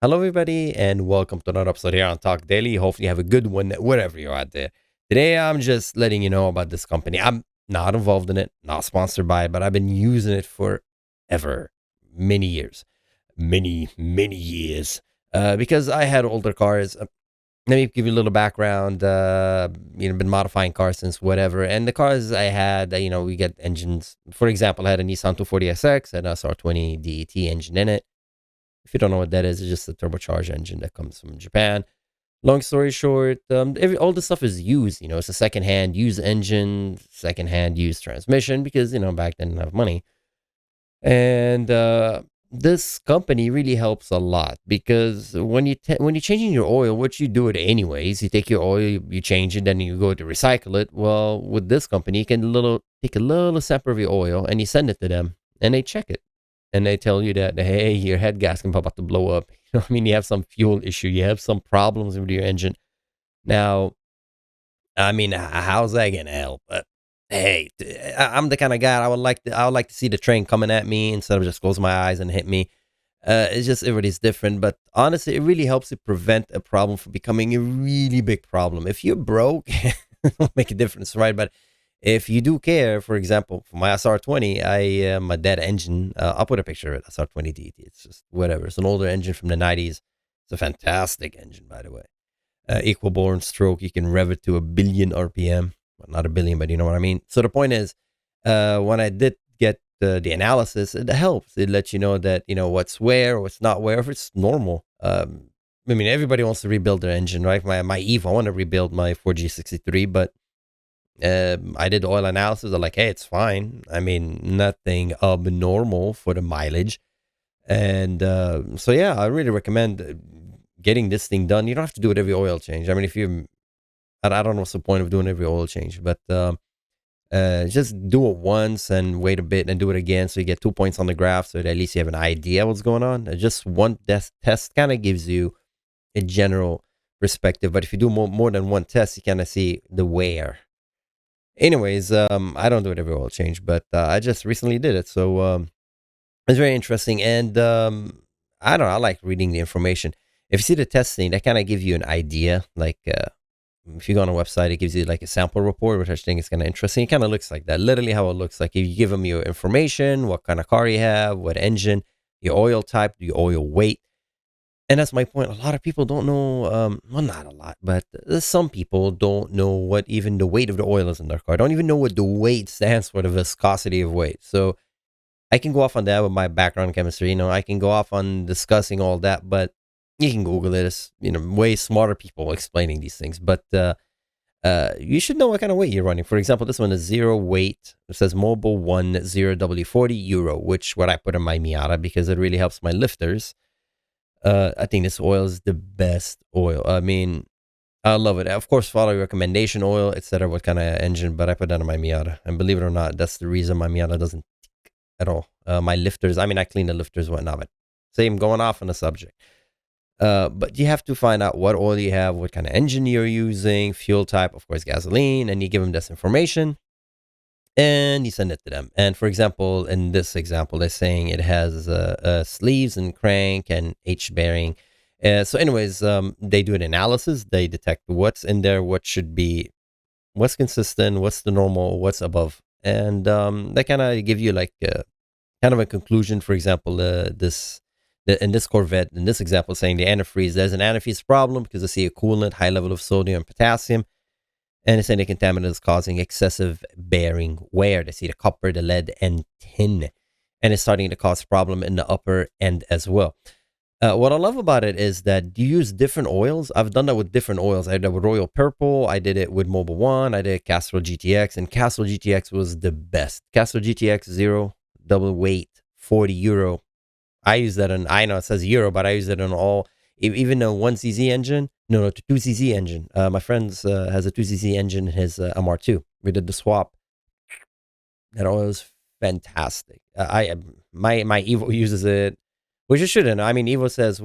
Hello, everybody, and welcome to another episode here on Talk Daily. Hopefully, you have a good one wherever you're out there. Today, I'm just letting you know about this company. I'm not involved in it, not sponsored by it, but I've been using it for ever, many years, many years. Because I had older cars. Let me give you a little background. Been modifying cars since whatever, and the cars I had, we get engines. For example, I had a Nissan 240SX and a SR20 DET engine in it. If you don't know what that is, it's just a turbocharged engine that comes from Japan. Long story short, all the stuff is used. It's a secondhand used engine, secondhand used transmission because back then I didn't have money. And this company really helps a lot because when you're changing your oil, what you do it anyways, you take your oil, you change it, then you go to recycle it. Well, with this company, you can take a little sample of your oil and you send it to them, and they check it and they tell you that hey, your head gasket is about to blow up. I mean, you have some fuel issue, you have some problems with your engine. Now, I mean, how's that gonna help? Hey, I'm the kind of guy I would like to see the train coming at me instead of just close my eyes and hit me. It's just everybody's different, but honestly, it really helps to prevent a problem from becoming a really big problem. If you're broke, it'll make a difference, right? But if you do care, for example, for my SR20, my dead engine. I'll put a picture of it. SR20 DT. It's just whatever. It's an older engine from the '90s. It's a fantastic engine, by the way. Equal bore stroke. You can rev it to a billion RPM. Well, not a billion, but you know what I mean. So the point is, when I did get the analysis, it helps. It lets you know that what's where, what's not where, if it's normal. I mean, everybody wants to rebuild their engine, right? My Evo, I want to rebuild my 4G63, but I did the oil analysis. I'm like, hey, it's fine. I mean, nothing abnormal for the mileage. And so, yeah, I really recommend getting this thing done. You don't have to do it every oil change. I mean, I don't know what's the point of doing every oil change, but just do it once and wait a bit and do it again so you get 2 points on the graph so that at least you have an idea what's going on. Just one test kind of gives you a general perspective, but if you do more than one test, you kind of see the where. Anyways, I don't do it every oil change, but I just recently did it, so it's very interesting. And I don't know, I like reading the information. If you see the testing, that kind of gives you an idea. Like if you go on a website, it gives you like a sample report, which I think is kind of interesting. It kind of looks like that, literally how it looks like. If you give them your information, what kind of car you have, what engine, your oil type, your oil weight. And that's my point. A lot of people don't know, well, not a lot, but some people don't know what even the weight of the oil is in their car. Don't even know what the weight stands for, the viscosity of weight. So I can go off on that with my background in chemistry. I can go off on discussing all that, but you can Google it. It's, way smarter people explaining these things. But you should know what kind of weight you're running. For example, this one is zero weight. It says Mobile 10W40 Euro, which what I put in my Miata because it really helps my lifters. I think this oil is the best oil. I mean, I love it. Of course, follow recommendation oil, etc. What kind of engine, but I put that in my Miata. And believe it or not, that's the reason my Miata doesn't tick at all. My lifters, I mean, I clean the lifters, whatnot, but same going off on the subject. But you have to find out what oil you have, what kind of engine you're using, fuel type, of course, gasoline, and you give them this information and you send it to them. And for example, in this example, they're saying it has sleeves and crank and H bearing. So, anyways, they do an analysis. They detect what's in there, what's consistent, what's the normal, what's above, and they kind of give you like kind of a conclusion. For example, in this Corvette, in this example, saying the antifreeze, there's an antifreeze problem because they see a coolant, high level of sodium and potassium. And it's saying the contaminant is causing excessive bearing wear. They see the copper, the lead, and tin. And it's starting to cause problem in the upper end as well. What I love about it is that you use different oils. I've done that with different oils. I did it with Royal Purple. I did it with Mobile One. I did Castrol GTX. And Castrol GTX was the best. Castrol GTX 0, double weight, 40 euro. I use that on, I know it says euro, but I use it on all, even a 1cc engine. No, 2cc engine. My friend's has a 2cc engine in his MR2. We did the swap. That oil is fantastic. My Evo uses it, which it shouldn't. I mean, Evo says it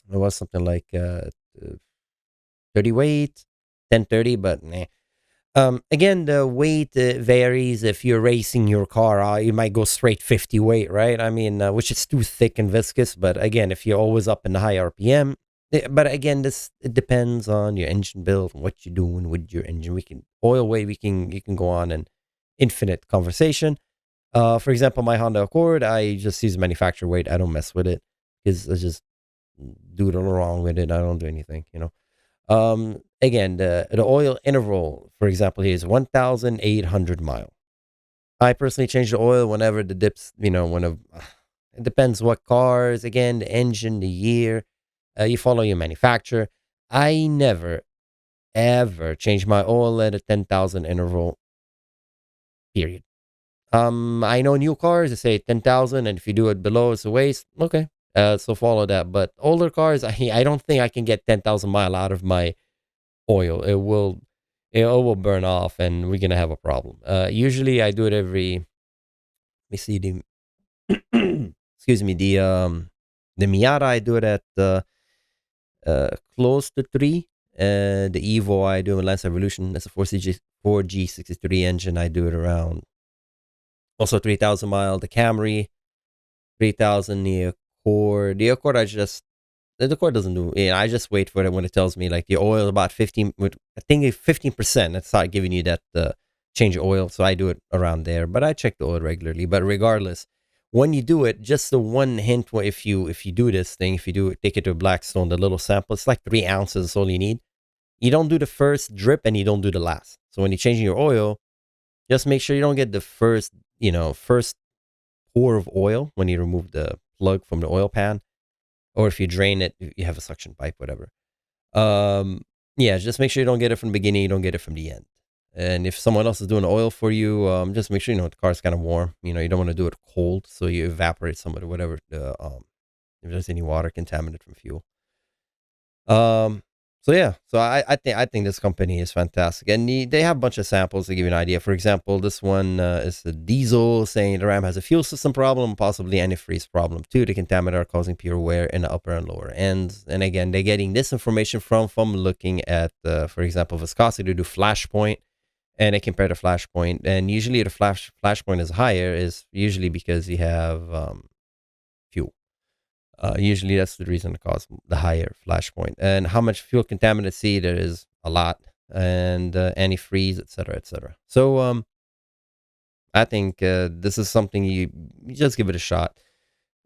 was something like 30 weight, 1030, but nah. Again, the weight varies. If you're racing your car, you might go straight 50 weight, right? I mean, which is too thick and viscous. But again, if you're always up in the high RPM, but again, this it depends on your engine build and what you're doing with your engine. We can oil weight. We can you can go on an infinite conversation. For example, my Honda Accord, I just use manufacturer weight. I don't mess with it because I just do it all wrong with it. I don't do anything, you know. Again, the oil interval, for example, here is 1,800 mile. I personally change the oil whenever the dips, you know, it depends what cars, again, the engine, the year, you follow your manufacturer. I never, ever change my oil at a 10,000 interval, period. I know new cars, they say 10,000, and if you do it below, it's a waste. Okay. So follow that. But older cars, I don't think I can get 10,000 mile out of my oil. It will burn off, and we're gonna have a problem. Usually, I do it every. Let me see the. Excuse me, the Miata. I do it at close to 3. The Evo I do in Lance Evolution. That's a 4G63 engine. I do it around also 3,000 mile. The Camry 3,000. The Accord. The Accord I just the core doesn't do. Yeah, I just wait for it when it tells me like the oil about 15. I think 15%. It's not giving you that change of oil, so I do it around there. But I check the oil regularly. But regardless, when you do it, just the one hint: if you do this thing, if you do it, take it to Blackstone, the little sample, it's like 3 ounces. Is all you need. You don't do the first drip, and you don't do the last. So when you're changing your oil, just make sure you don't get the first pour of oil when you remove the plug from the oil pan, or if you drain it, you have a suction pipe, whatever. Um, yeah, just make sure you don't get it from the beginning, you don't get it from the end. And if someone else is doing the oil for you, just make sure the car's kind of warm. You don't want to do it cold, so you evaporate some of the whatever if there's any water contaminant from fuel. Um, so yeah, so I think this company is fantastic, and they have a bunch of samples to give you an idea. For example, this one is a diesel saying the RAM has a fuel system problem, possibly antifreeze problem too. The contaminant are causing pure wear in the upper and lower ends. And again, they're getting this information from looking at, for example, viscosity to do flash point, and they compare the flash point. And usually the flash point is higher is usually because you have fuel. Usually that's the reason to cause the higher flash point. And how much fuel contaminant see there is a lot, and antifreeze, etc., etc. So I think this is something you just give it a shot.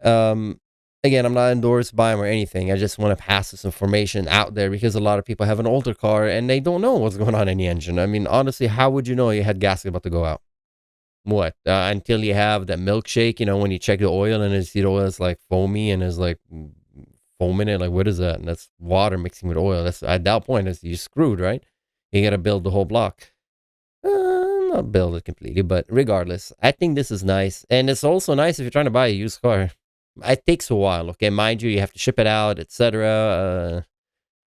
Um, Again, I'm not endorsed by them or anything. I just want to pass this information out there because a lot of people have an older car and they don't know what's going on in the engine. I mean, honestly, how would you know your head gasket about to go out? What? Until you have that milkshake, when you check the oil and you see the oil is like foamy and is like foam in it. Like, what is that? And that's water mixing with oil. That's at that point, you're screwed, right? You got to build the whole block. Not build it completely, but regardless, I think this is nice. And it's also nice if you're trying to buy a used car. It takes a while, okay? Mind you have to ship it out, etc.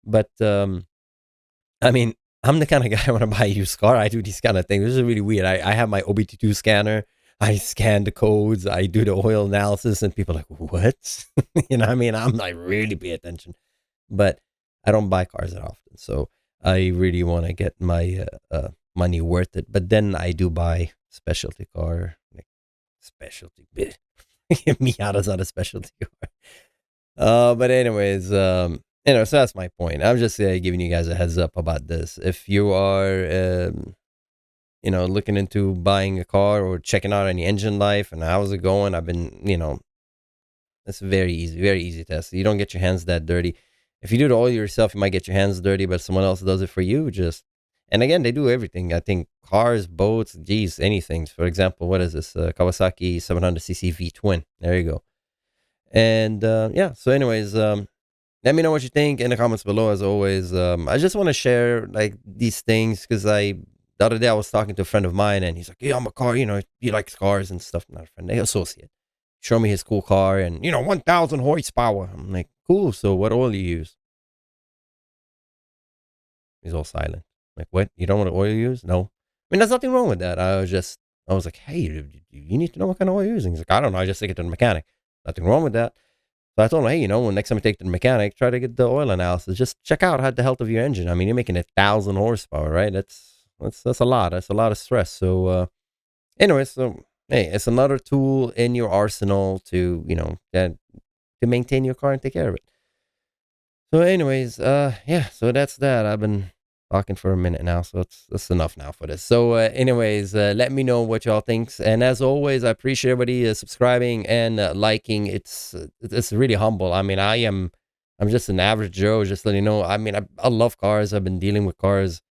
But I mean, I'm the kind of guy I want to buy a used car. I do these kind of things. This is really weird. I have my OBT2 scanner. I scan the codes. I do the oil analysis, and people are like, what? I mean, I'm like, really pay attention. But I don't buy cars that often. So I really want to get my money worth it. But then I do buy specialty car. Like specialty bit. Miata's not a specialty car. But anyways, so that's my point. I'm just giving you guys a heads up about this. If you are, looking into buying a car or checking out any engine life and how's it going, I've been, it's very easy test. You don't get your hands that dirty. If you do the oil yourself, you might get your hands dirty, but someone else does it for you. And again, they do everything. I think cars, boats, geez, anything. For example, what is this? Kawasaki 700cc V twin. There you go. And yeah, so anyways, let me know what you think in the comments below. As always, I just want to share like these things because the other day I was talking to a friend of mine and he's like, yeah, I'm a car, he likes cars and stuff. Not a friend, they associate. Show me his cool car and 1,000 horsepower. I'm like, cool. So what oil you use? He's all silent. I'm like, what? You don't want to oil use? No. I mean, there's nothing wrong with that. I was like, hey, you need to know what kind of oil you're using. He's like, I don't know. I just take it to the mechanic. Nothing wrong with that. So I told him, hey, when next time you take it to the mechanic, try to get the oil analysis. Just check out how the health of your engine. I mean, you're making 1,000 horsepower, right? That's that's a lot. That's a lot of stress. So anyway, so hey, it's another tool in your arsenal to to maintain your car and take care of it. So, anyways, yeah, so that's that. I've been talking for a minute now, so that's enough now for this. So, anyways, let me know what y'all thinks, and as always, I appreciate everybody subscribing and liking. It's really humble. I mean, I'm just an average Joe, just letting you know. I mean, I love cars. I've been dealing with cars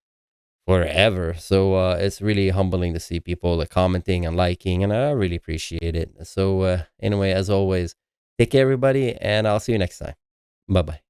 forever, so it's really humbling to see people commenting and liking, and I really appreciate it. So, anyway, as always, take care, everybody, and I'll see you next time. Bye bye.